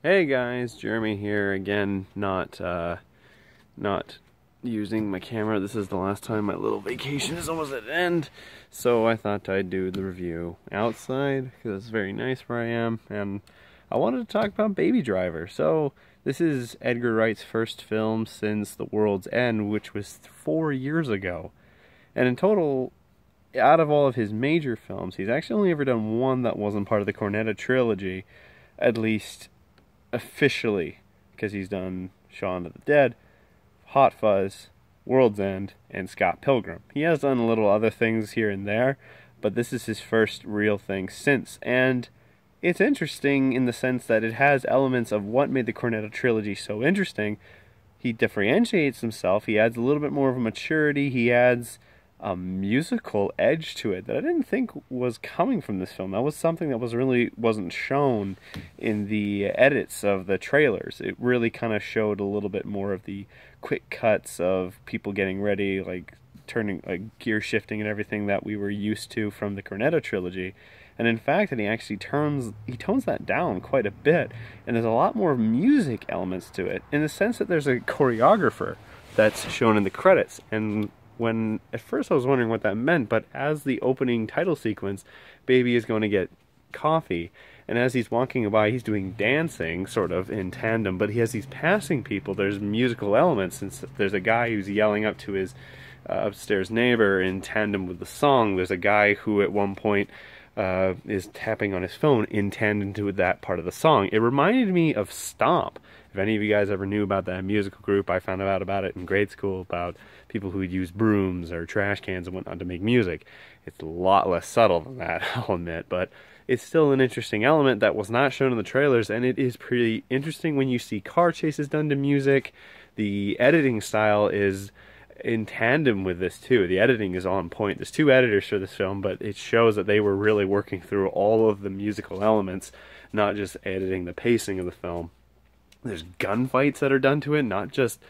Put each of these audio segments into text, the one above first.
Hey guys, Jeremy here again, not using my camera. This is the last time. My little vacation is almost at an end, so I thought I'd do the review outside because it's very nice where I am, and I wanted to talk about Baby Driver. So this is Edgar Wright's first film since The World's End, which was 4 years ago, and in total, out of all of his major films, he's actually only ever done one that wasn't part of the Cornetto trilogy, at least officially, because he's done Shaun of the Dead, Hot Fuzz, World's End, and Scott Pilgrim. He has done a little other things here and there, but this is his first real thing since, and it's interesting in the sense that it has elements of what made the Cornetto trilogy so interesting. He differentiates himself, he adds a little bit more of a maturity, he adds a musical edge to it that I didn't think was coming from this film. That was something that wasn't shown in the edits of the trailers. It really kind of showed a little bit more of the quick cuts of people getting ready, like turning, like gear shifting and everything that we were used to from the Cornetto trilogy. And in fact, that he tones that down quite a bit, and there's a lot more music elements to it, in the sense that there's a choreographer that's shown in the credits. And when at first I was wondering what that meant, but as the opening title sequence, Baby is going to get coffee, and as he's walking by, he's doing dancing, sort of, in tandem, but as he's passing people, there's musical elements, since there's a guy who's yelling up to his upstairs neighbor in tandem with the song. There's a guy who at one point is tapping on his phone in tandem to that part of the song. It reminded me of Stomp. If any of you guys ever knew about that musical group, I found out about it in grade school, about people who would use brooms or trash cans and whatnot to make music. It's a lot less subtle than that, I'll admit, but it's still an interesting element that was not shown in the trailers, and it is pretty interesting when you see car chases done to music. The editing style is in tandem with this too. The editing is on point. There's 2 editors for this film, but it shows that they were really working through all of the musical elements, not just editing the pacing of the film. There's gunfights that are done to it, not just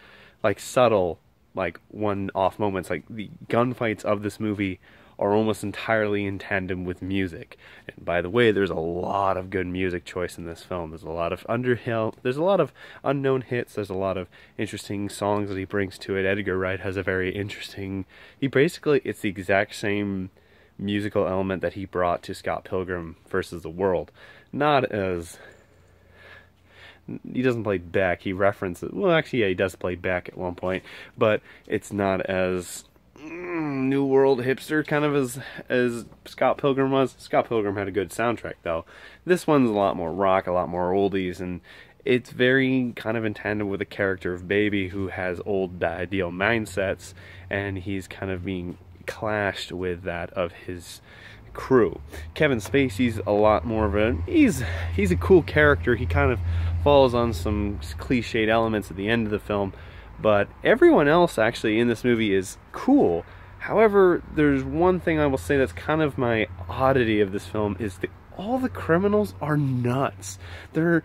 like subtle, like one-off moments. Like the gunfights of this movie are almost entirely in tandem with music. And by the way, there's a lot of good music choice in this film. There's a lot of there's a lot of unknown hits. There's a lot of interesting songs that he brings to it. Edgar Wright has a very interesting. It's the exact same musical element that he brought to Scott Pilgrim versus the World. Not as. He doesn't play Beck. He references. Well, actually, yeah, he does play Beck at one point, but it's not as New World hipster kind of as Scott Pilgrim was. Scott Pilgrim had a good soundtrack, though. This one's a lot more rock, a lot more oldies, and it's very kind of in tandem with the character of Baby, who has old ideal mindsets, and he's kind of being clashed with that of his crew. Kevin Spacey's a lot more of he's a cool character. He kind of falls on some cliched elements at the end of the film, but everyone else actually in this movie is cool. However, there's one thing I will say that's kind of my oddity of this film, is that all the criminals are nuts. They're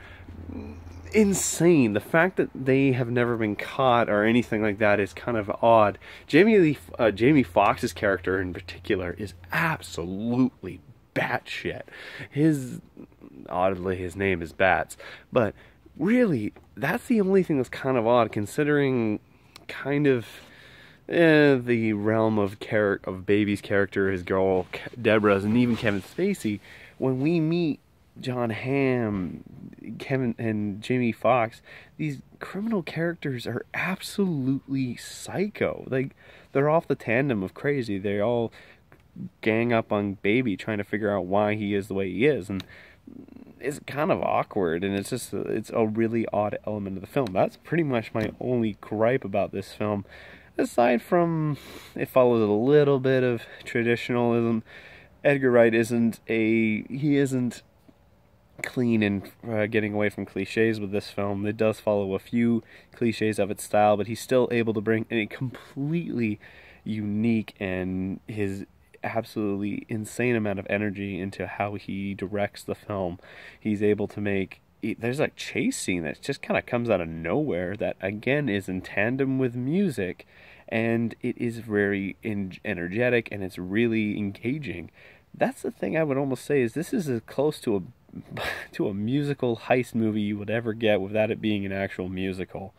insane. The fact that they have never been caught or anything like that is kind of odd. Jamie Foxx's character in particular is absolutely batshit. Oddly, his name is Bats, but really, that's the only thing that's kind of odd, considering kind of the realm of Baby's character, his girl Deborah's, and even Kevin Spacey. When we meet John Hamm, Kevin, and Jamie Foxx, these criminal characters are absolutely psycho. Like, they're off the tandem of crazy. They all gang up on Baby, trying to figure out why he is the way he is, and it's kind of awkward, and it's a really odd element of the film. That's pretty much my only gripe about this film, aside from it follows a little bit of traditionalism. Edgar Wright isn't clean and getting away from cliches with this film. It does follow a few cliches of its style, but he's still able to bring a completely unique and his absolutely insane amount of energy into how he directs the film. He's able to make there's a chase scene that just kind of comes out of nowhere that again is in tandem with music, and it is very energetic and it's really engaging. That's the thing I would almost say, is this is as close to to a musical heist movie you would ever get without it being an actual musical.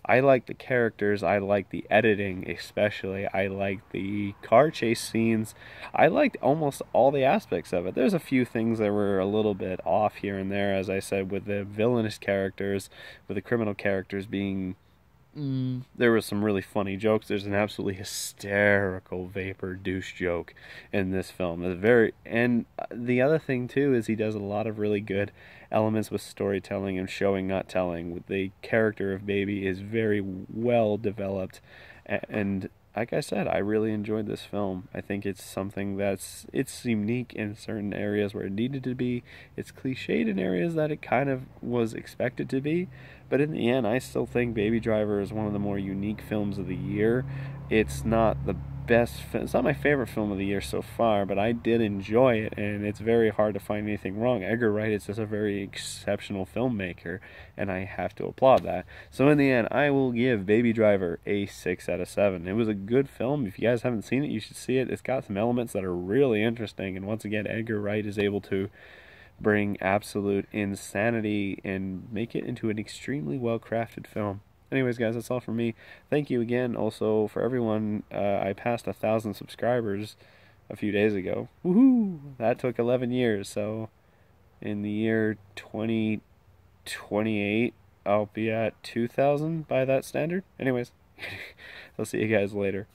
I like the characters, I like the editing especially, I like the car chase scenes, I liked almost all the aspects of it. There's a few things that were a little bit off here and there, as I said, with the villainous characters, with the criminal characters being... there was some really funny jokes. There's an absolutely hysterical vapor douche joke in this film. And the other thing too is he does a lot of really good elements with storytelling and showing, not telling. The character of Baby is very well developed, and like I said, I really enjoyed this film. I think it's something it's unique in certain areas where it needed to be. It's cliched in areas that it kind of was expected to be. But in the end, I still think Baby Driver is one of the more unique films of the year. It's not the best it's not my favorite film of the year so far, but I did enjoy it, and it's very hard to find anything wrong. Edgar Wright is just a very exceptional filmmaker, and I have to applaud that. So in the end, I will give Baby Driver a 6 out of 7. It was a good film. If you guys haven't seen it, you should see it. It's got some elements that are really interesting, and once again, Edgar Wright is able to bring absolute insanity and make it into an extremely well-crafted film. Anyways, guys, that's all from me. Thank you again also for everyone. I passed 1,000 subscribers a few days ago. Woohoo! That took 11 years, so in the year 2028, I'll be at 2,000 by that standard. Anyways, I'll see you guys later.